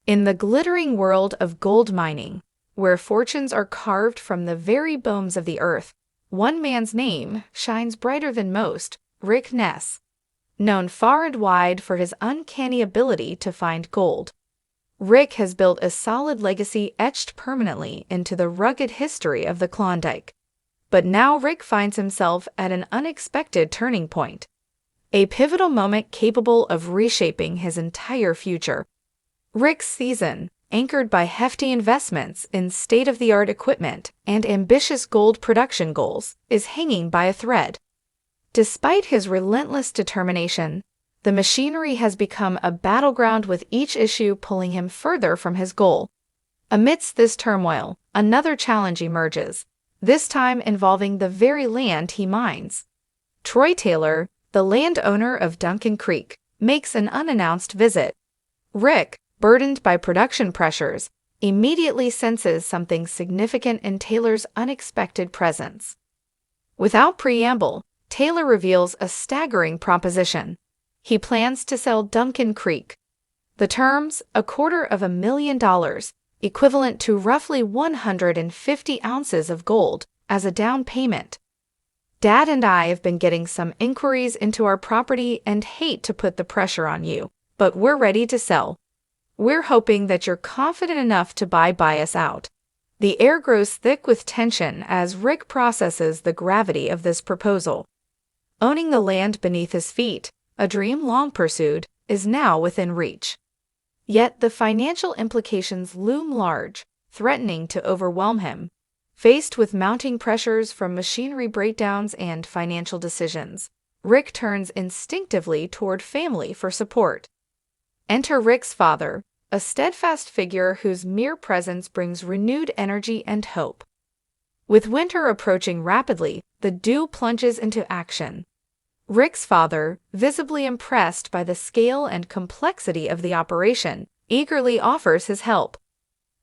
In the glittering world of gold mining, where fortunes are carved from the very bones of the earth, one man's name shines brighter than most: Rick Ness. Known far and wide for his uncanny ability to find gold, Rick has built a solid legacy etched permanently into the rugged history of the Klondike. But now Rick finds himself at an unexpected turning point, a pivotal moment capable of reshaping his entire future. Rick's season, anchored by hefty investments in state-of-the-art equipment and ambitious gold production goals, is hanging by a thread. Despite his relentless determination, the machinery has become a battleground, with each issue pulling him further from his goal. Amidst this turmoil, another challenge emerges, this time involving the very land he mines. Troy Taylor, the landowner of Duncan Creek, makes an unannounced visit. Rick, burdened by production pressures, immediately senses something significant in Taylor's unexpected presence. Without preamble, Taylor reveals a staggering proposition. He plans to sell Duncan Creek. The terms: $250,000, equivalent to roughly 150 ounces of gold, as a down payment. Dad and I have been getting some inquiries into our property and hate to put the pressure on you, but we're ready to sell. We're hoping that you're confident enough to buy us out. The air grows thick with tension as Rick processes the gravity of this proposal. Owning the land beneath his feet, a dream long pursued, is now within reach. Yet the financial implications loom large, threatening to overwhelm him. Faced with mounting pressures from machinery breakdowns and financial decisions, Rick turns instinctively toward family for support. Enter Rick's father, a steadfast figure whose mere presence brings renewed energy and hope. With winter approaching rapidly, the duo plunges into action. Rick's father, visibly impressed by the scale and complexity of the operation, eagerly offers his help.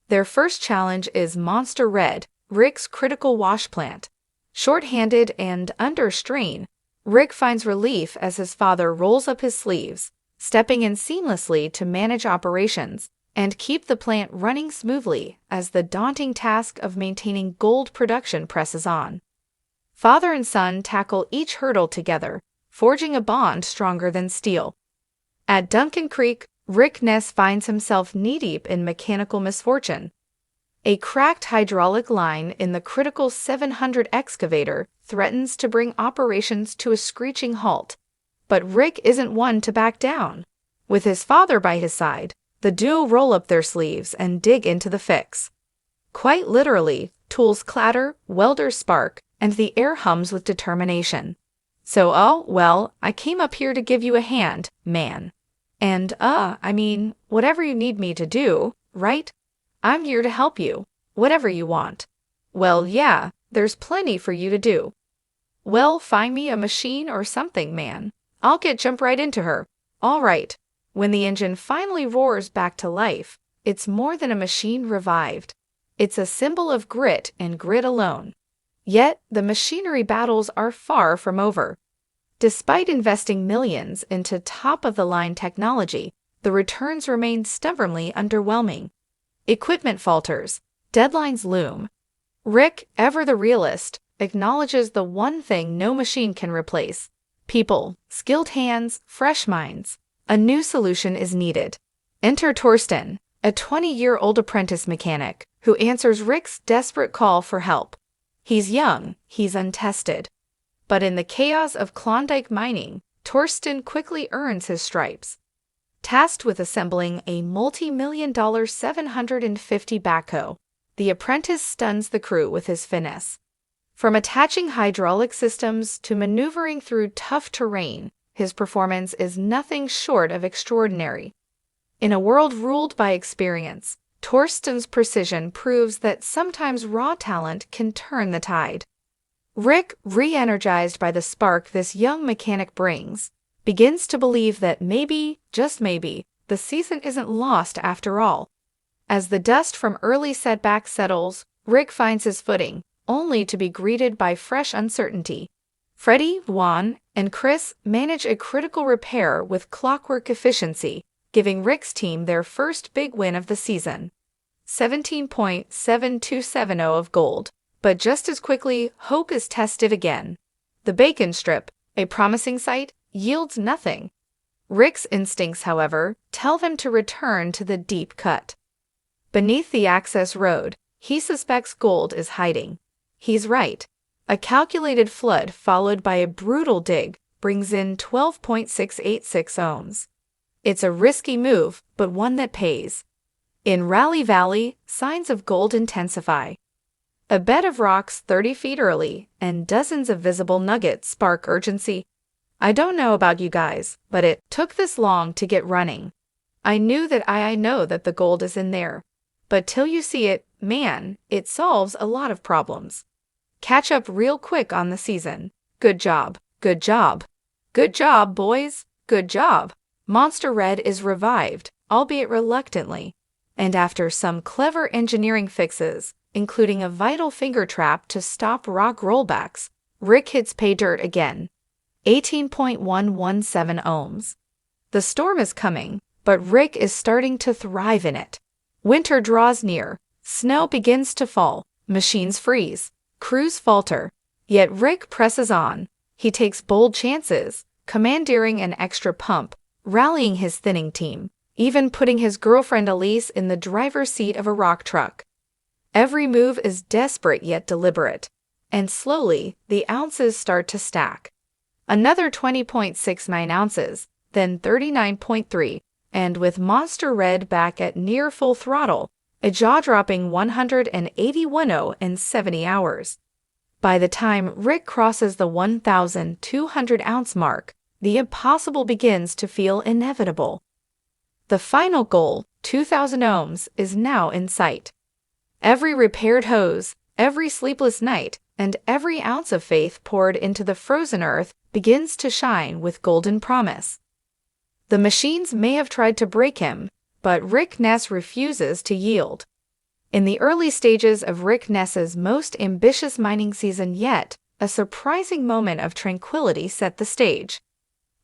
Their first challenge is Monster Red, Rick's critical wash plant. Short-handed and under strain, Rick finds relief as his father rolls up his sleeves, stepping in seamlessly to manage operations and keep the plant running smoothly as the daunting task of maintaining gold production presses on. Father and son tackle each hurdle together, forging a bond stronger than steel. At Duncan Creek, Rick Ness finds himself knee-deep in mechanical misfortune. A cracked hydraulic line in the critical 700 excavator threatens to bring operations to a screeching halt. But Rick isn't one to back down. With his father by his side, the duo roll up their sleeves and dig into the fix. Quite literally, tools clatter, welders spark, and the air hums with determination. So, I came up here to give you a hand, man. And, whatever you need me to do, right? I'm here to help you, whatever you want. Well, yeah, there's plenty for you to do. Well, find me a machine or something, man. I'll jump right into her. All right. When the engine finally roars back to life, it's more than a machine revived. It's a symbol of grit and grit alone. Yet, the machinery battles are far from over. Despite investing millions into top-of-the-line technology, the returns remain stubbornly underwhelming. Equipment falters, deadlines loom. Rick, ever the realist, acknowledges the one thing no machine can replace: people, skilled hands, fresh minds. A new solution is needed. Enter Torsten, a 20-year-old apprentice mechanic, who answers Rick's desperate call for help. He's young, he's untested. But in the chaos of Klondike mining, Torsten quickly earns his stripes. Tasked with assembling a multi-million-dollar 750 backhoe, the apprentice stuns the crew with his finesse. From attaching hydraulic systems to maneuvering through tough terrain, his performance is nothing short of extraordinary. In a world ruled by experience, Torsten's precision proves that sometimes raw talent can turn the tide. Rick, re-energized by the spark this young mechanic brings, begins to believe that maybe, just maybe, the season isn't lost after all. As the dust from early setbacks settles, Rick finds his footing, only to be greeted by fresh uncertainty. Freddie, Juan, and Chris manage a critical repair with clockwork efficiency, giving Rick's team their first big win of the season. 17.7270 of gold. But just as quickly, hope is tested again. The bacon strip, a promising site, yields nothing. Rick's instincts, however, tell him to return to the deep cut. Beneath the access road, he suspects gold is hiding. He's right. A calculated flood followed by a brutal dig brings in 12.686 ohms. It's a risky move, but one that pays. In Rally Valley, signs of gold intensify. A bed of rocks 30 feet early and dozens of visible nuggets spark urgency. I don't know about you guys, but it took this long to get running. I know that the gold is in there. But till you see it, man, it solves a lot of problems. Catch up real quick on the season. Good job. Good job. Good job, boys. Good job. Monster Red is revived, albeit reluctantly. And after some clever engineering fixes, including a vital finger trap to stop rock rollbacks, Rick hits pay dirt again. 18.117 ohms. The storm is coming, but Rick is starting to thrive in it. Winter draws near, snow begins to fall, machines freeze, crews falter. Yet Rick presses on. He takes bold chances, commandeering an extra pump, rallying his thinning team, even putting his girlfriend Elise in the driver's seat of a rock truck. Every move is desperate yet deliberate, and slowly the ounces start to stack. Another 20.69 ounces, then 39.3, and with Monster Red back at near full throttle, a jaw-dropping 181 in 70 hours. By the time Rick crosses the 1,200-ounce mark, the impossible begins to feel inevitable. The final goal, 2,000 ohms, is now in sight. Every repaired hose, every sleepless night, and every ounce of faith poured into the frozen earth begins to shine with golden promise. The machines may have tried to break him, but Rick Ness refuses to yield. In the early stages of Rick Ness's most ambitious mining season yet, a surprising moment of tranquility set the stage.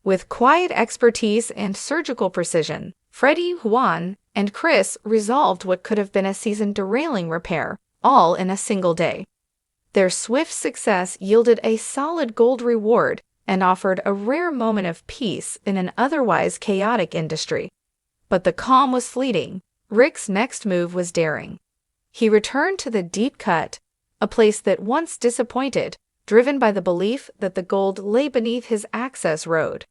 With quiet expertise and surgical precision, Freddie, Juan, and Chris resolved what could have been a season-derailing repair, all in a single day. Their swift success yielded a solid gold reward and offered a rare moment of peace in an otherwise chaotic industry. But the calm was fleeting. Rick's next move was daring. He returned to the deep cut, a place that once disappointed, driven by the belief that the gold lay beneath his access road.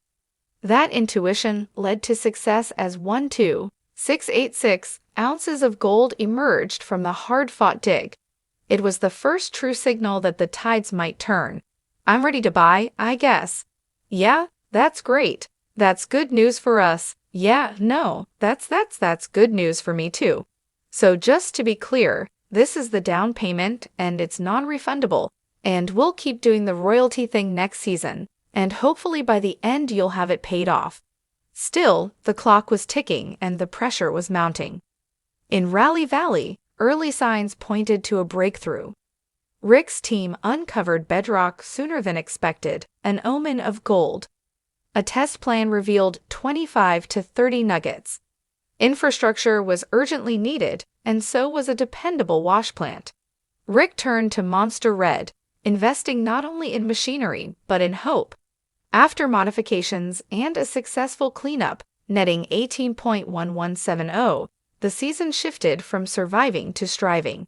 That intuition led to success as 1,2,686 ounces of gold emerged from the hard-fought dig. It was the first true signal that the tides might turn. I'm ready to buy, I guess. Yeah, that's great. That's good news for us. Yeah, no, that's good news for me too. So just to be clear, this is the down payment and it's non-refundable, and we'll keep doing the royalty thing next season, and hopefully by the end you'll have it paid off. Still, the clock was ticking and the pressure was mounting. In Rally Valley, early signs pointed to a breakthrough. Rick's team uncovered bedrock sooner than expected, an omen of gold. A test plan revealed 25 to 30 nuggets. Infrastructure was urgently needed, and so was a dependable wash plant. Rick turned to Monster Red, investing not only in machinery but in hope. After modifications and a successful cleanup, netting 18.1170, the season shifted from surviving to striving.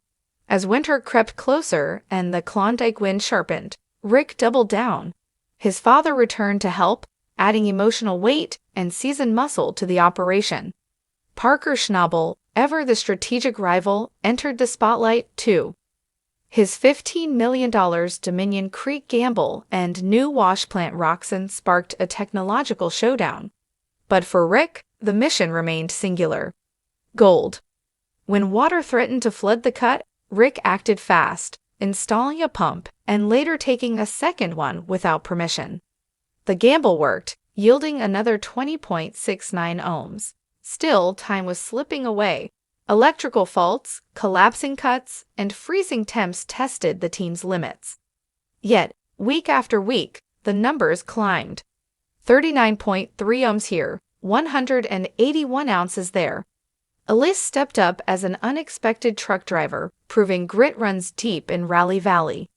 As winter crept closer and the Klondike wind sharpened, Rick doubled down. His father returned to help, adding emotional weight and seasoned muscle to the operation. Parker Schnabel, ever the strategic rival, entered the spotlight too. His $15 million Dominion Creek gamble and new wash plant Roxon sparked a technological showdown. But for Rick, the mission remained singular. Gold. When water threatened to flood the cut, Rick acted fast, installing a pump and later taking a second one without permission. The gamble worked, yielding another 20.69 ohms. Still, time was slipping away. Electrical faults, collapsing cuts, and freezing temps tested the team's limits. Yet, week after week, the numbers climbed. 39.3 ohms here, 181 ounces there. Ellis stepped up as an unexpected truck driver, proving grit runs deep in Rally Valley.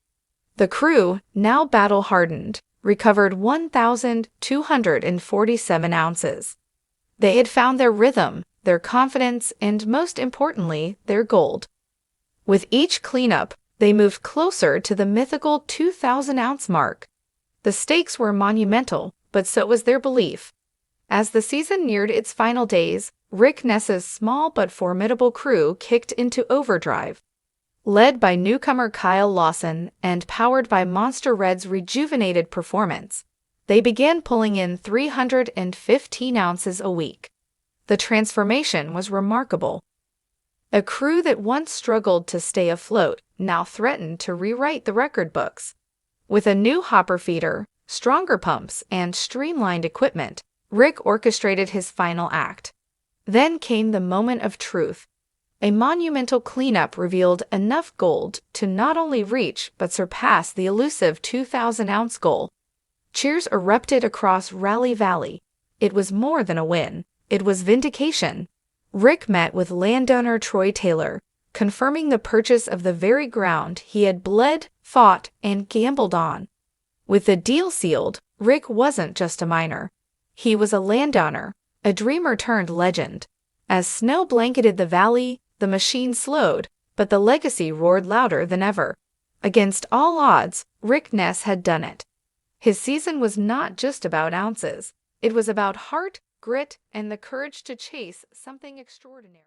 The crew, now battle-hardened, recovered 1,247 ounces. They had found their rhythm, their confidence, and most importantly, their gold. With each cleanup, they moved closer to the mythical 2,000-ounce mark. The stakes were monumental, but so was their belief. As the season neared its final days, Rick Ness's small but formidable crew kicked into overdrive. Led by newcomer Kyle Lawson and powered by Monster Red's rejuvenated performance, they began pulling in 315 ounces a week. The transformation was remarkable. A crew that once struggled to stay afloat now threatened to rewrite the record books. With a new hopper feeder, stronger pumps, and streamlined equipment, Rick orchestrated his final act. Then came the moment of truth. A monumental cleanup revealed enough gold to not only reach but surpass the elusive 2,000-ounce goal. Cheers erupted across Rally Valley. It was more than a win. It was vindication. Rick met with landowner Troy Taylor, confirming the purchase of the very ground he had bled, fought, and gambled on. With the deal sealed, Rick wasn't just a miner. He was a landowner, a dreamer turned legend. As snow blanketed the valley, the machine slowed, but the legacy roared louder than ever. Against all odds, Rick Ness had done it. His season was not just about ounces. It was about heart, grit, and the courage to chase something extraordinary.